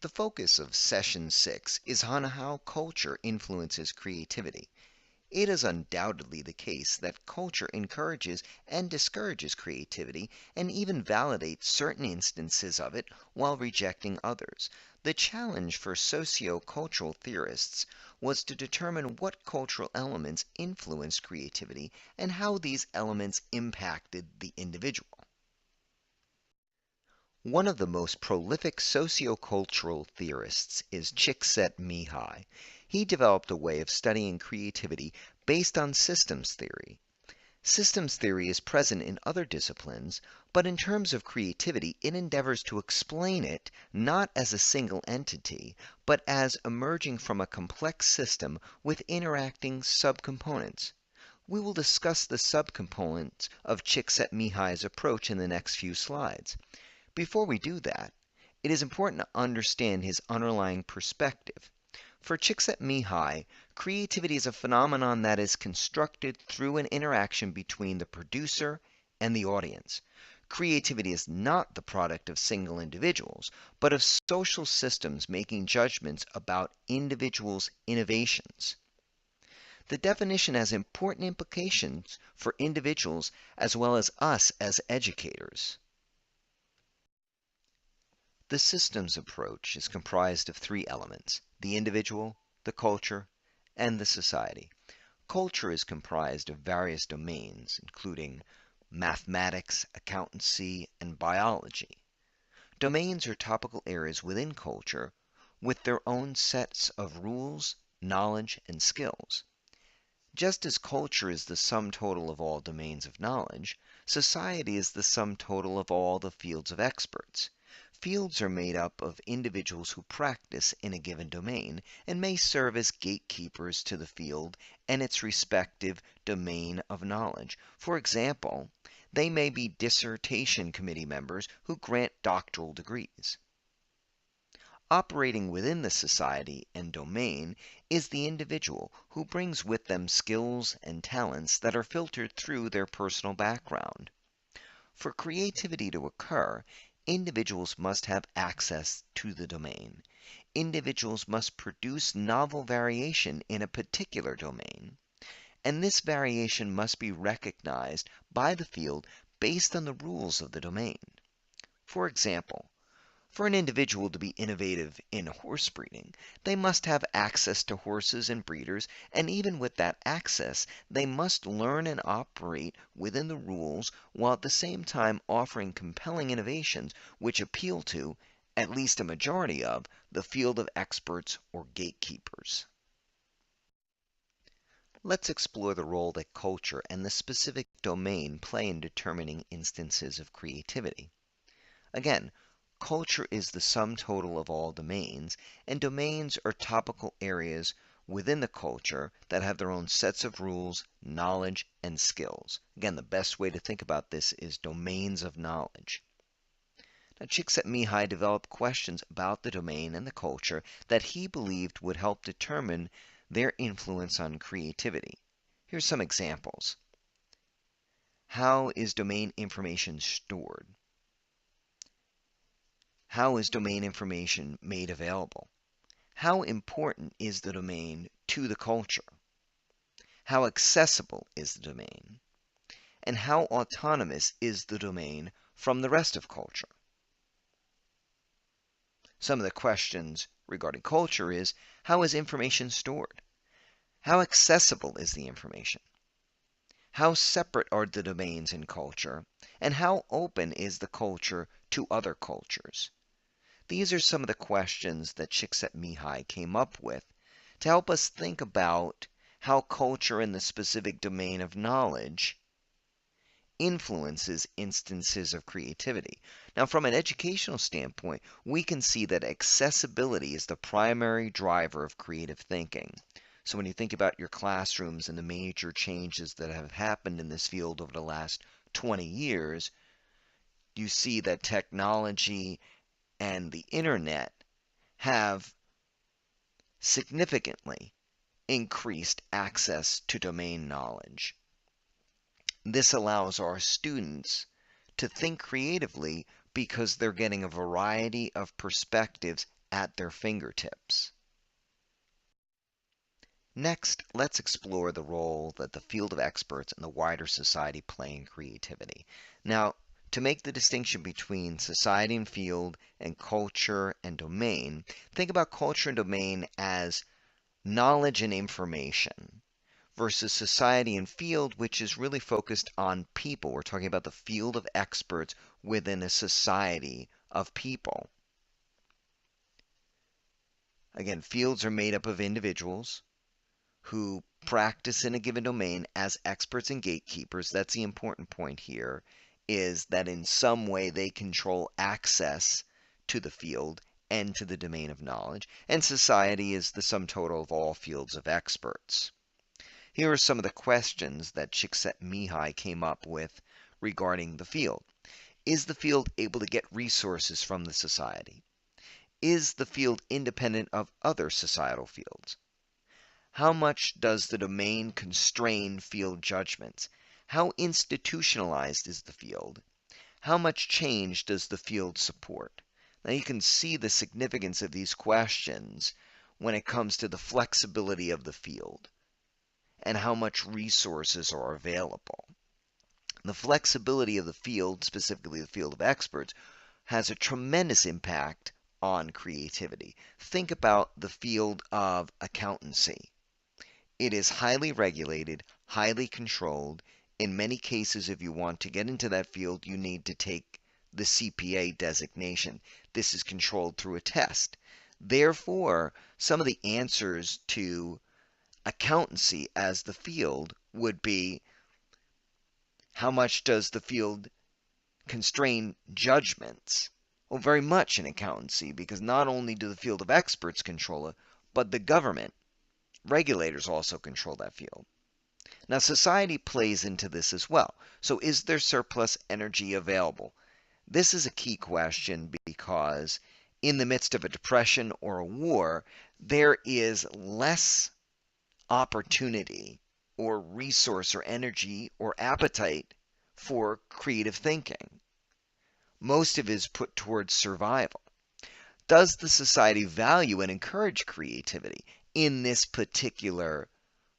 The focus of Session 6 is on how culture influences creativity. It is undoubtedly the case that culture encourages and discourages creativity and even validates certain instances of it while rejecting others. The challenge for socio-cultural theorists was to determine what cultural elements influenced creativity and how these elements impacted the individual. One of the most prolific sociocultural theorists is Csikszentmihalyi. He developed a way of studying creativity based on systems theory. Systems theory is present in other disciplines, but in terms of creativity, it endeavors to explain it not as a single entity, but as emerging from a complex system with interacting subcomponents. We will discuss the subcomponents of Csikszentmihalyi's approach in the next few slides. Before we do that, it is important to understand his underlying perspective. For Csikszentmihalyi, creativity is a phenomenon that is constructed through an interaction between the producer and the audience. Creativity is not the product of single individuals, but of social systems making judgments about individuals' innovations. The definition has important implications for individuals as well as us as educators. The systems approach is comprised of three elements: the individual, the culture, and the society. Culture is comprised of various domains, including mathematics, accountancy, and biology. Domains are topical areas within culture with their own sets of rules, knowledge, and skills. Just as culture is the sum total of all domains of knowledge, society is the sum total of all the fields of experts. Fields are made up of individuals who practice in a given domain and may serve as gatekeepers to the field and its respective domain of knowledge. For example, they may be dissertation committee members who grant doctoral degrees. Operating within the society and domain is the individual who brings with them skills and talents that are filtered through their personal background. For creativity to occur, individuals must have access to the domain. Individuals must produce novel variation in a particular domain, and this variation must be recognized by the field based on the rules of the domain. For example, for an individual to be innovative in horse breeding, they must have access to horses and breeders, and even with that access, they must learn and operate within the rules while at the same time offering compelling innovations which appeal to, at least a majority of, the field of experts or gatekeepers. Let's explore the role that culture and the specific domain play in determining instances of creativity. Again, culture is the sum total of all domains, and domains are topical areas within the culture that have their own sets of rules, knowledge, and skills. Again, the best way to think about this is domains of knowledge. Now, Csikszentmihalyi developed questions about the domain and the culture that he believed would help determine their influence on creativity. Here's some examples. How is domain information stored? How is domain information made available? How important is the domain to the culture? How accessible is the domain? And how autonomous is the domain from the rest of culture? Some of the questions regarding culture is, how is information stored? How accessible is the information? How separate are the domains in culture? And how open is the culture to other cultures? These are some of the questions that Csikszentmihalyi came up with to help us think about how culture in the specific domain of knowledge influences instances of creativity. Now, from an educational standpoint, we can see that accessibility is the primary driver of creative thinking. So when you think about your classrooms and the major changes that have happened in this field over the last 20 years, you see that technology and the internet have significantly increased access to domain knowledge. This allows our students to think creatively because they're getting a variety of perspectives at their fingertips. Next, let's explore the role that the field of experts and the wider society play in creativity. Now, to make the distinction between society and field and culture and domain, think about culture and domain as knowledge and information versus society and field, which is really focused on people. We're talking about the field of experts within a society of people. Again, fields are made up of individuals who practice in a given domain as experts and gatekeepers. That's the important point here, is that in some way they control access to the field and to the domain of knowledge. And society is the sum total of all fields of experts. Here are some of the questions that Csikszentmihalyi came up with regarding the field. Is the field able to get resources from the society? Is the field independent of other societal fields? How much does the domain constrain field judgments? How institutionalized is the field? How much change does the field support? Now you can see the significance of these questions when it comes to the flexibility of the field and how much resources are available. The flexibility of the field, specifically the field of experts, has a tremendous impact on creativity. Think about the field of accountancy. It is highly regulated, highly controlled. In many cases, if you want to get into that field, you need to take the CPA designation. This is controlled through a test. Therefore, some of the answers to accountancy as the field would be, how much does the field constrain judgments? Well, very much in accountancy, because not only do the field of experts control it, but the government, regulators also control that field. Now, society plays into this as well. So is there surplus energy available? This is a key question because in the midst of a depression or a war, there is less opportunity or resource or energy or appetite for creative thinking. Most of it is put towards survival. Does the society value and encourage creativity in this particular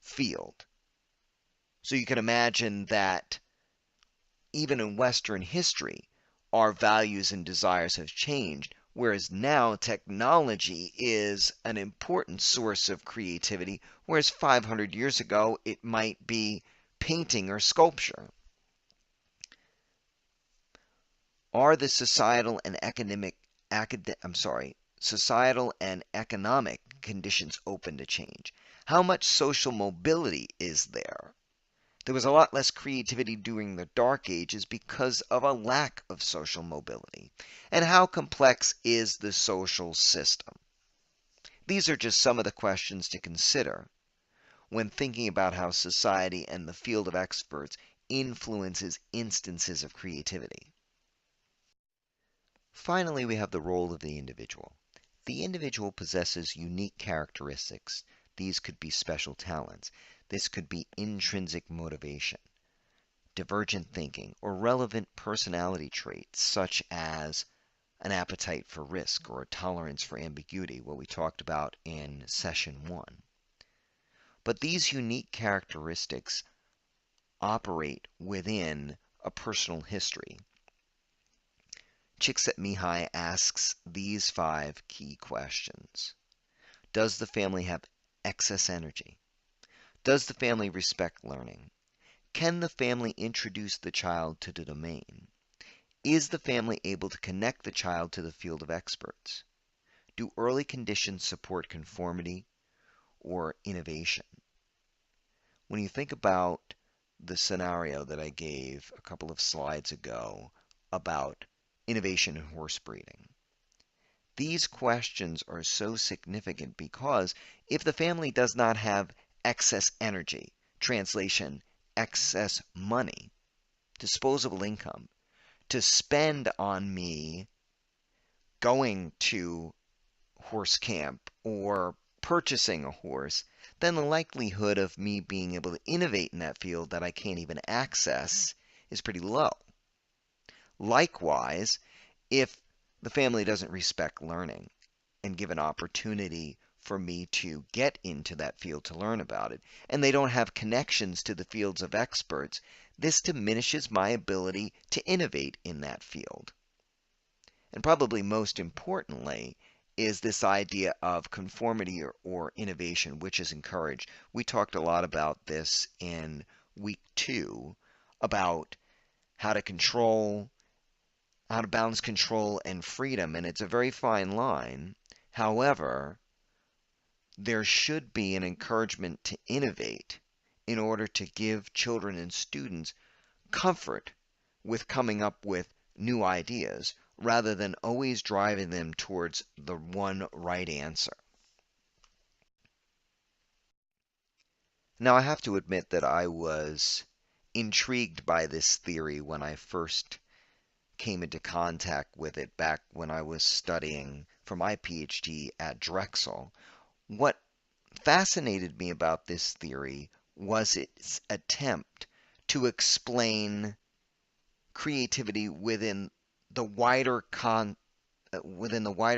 field? So you can imagine that even in Western history, our values and desires have changed, whereas now technology is an important source of creativity, whereas 500 years ago it might be painting or sculpture. Are the societal and societal and economic conditions open to change? How much social mobility is there? There was a lot less creativity during the Dark Ages because of a lack of social mobility. And how complex is the social system? These are just some of the questions to consider when thinking about how society and the field of experts influences instances of creativity. Finally, we have the role of the individual. The individual possesses unique characteristics. These could be special talents. This could be intrinsic motivation, divergent thinking, or relevant personality traits such as an appetite for risk or a tolerance for ambiguity, what we talked about in session 1. But these unique characteristics operate within a personal history. Csikszentmihalyi asks these 5 key questions. Does the family have excess energy? Does the family respect learning? Can the family introduce the child to the domain? Is the family able to connect the child to the field of experts? Do early conditions support conformity or innovation? When you think about the scenario that I gave a couple of slides ago about innovation in horse breeding, these questions are so significant because if the family does not have excess energy, translation, excess money, disposable income, to spend on me going to horse camp or purchasing a horse, then the likelihood of me being able to innovate in that field that I can't even access is pretty low. Likewise, if the family doesn't respect learning, and give an opportunity for me to get into that field to learn about it, and they don't have connections to the fields of experts, this diminishes my ability to innovate in that field. And probably most importantly is this idea of conformity or innovation, which is encouraged. We talked a lot about this in week 2 about how to balance control and freedom, and it's a very fine line. However, there should be an encouragement to innovate in order to give children and students comfort with coming up with new ideas rather than always driving them towards the one right answer. Now, I have to admit that I was intrigued by this theory when I first came into contact with it back when I was studying for my PhD at Drexel. What fascinated me about this theory was its attempt to explain creativity within the wider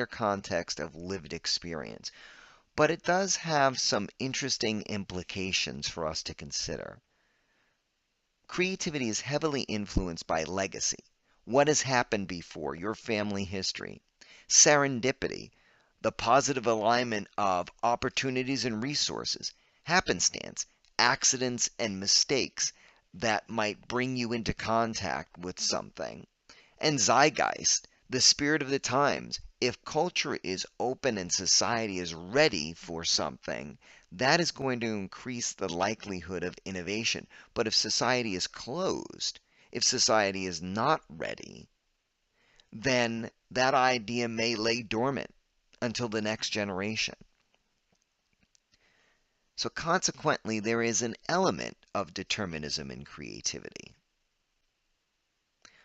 context of lived experience. But it does have some interesting implications for us to consider. Creativity is heavily influenced by legacy, what has happened before, your family history, serendipity, the positive alignment of opportunities and resources, happenstance, accidents and mistakes that might bring you into contact with something, and zeitgeist, the spirit of the times. If culture is open and society is ready for something, that is going to increase the likelihood of innovation. But if society is closed, if society is not ready, then that idea may lay dormant until the next generation. So consequently, there is an element of determinism in creativity.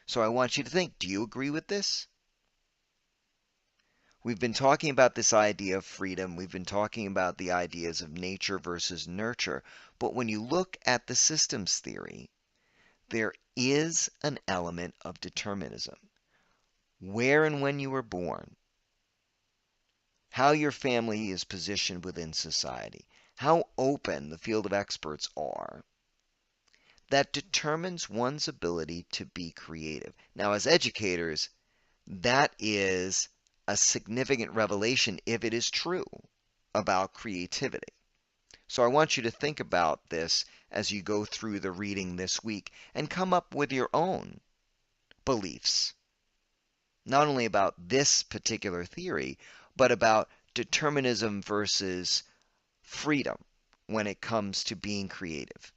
So I want you to think, do you agree with this? We've been talking about this idea of freedom. We've been talking about the ideas of nature versus nurture. But when you look at the systems theory, there is an element of determinism. Where and when you were born, how your family is positioned within society, how open the field of experts are, that determines one's ability to be creative. Now, as educators, that is a significant revelation if it is true about creativity. So I want you to think about this as you go through the reading this week and come up with your own beliefs, not only about this particular theory, but about determinism versus freedom when it comes to being creative.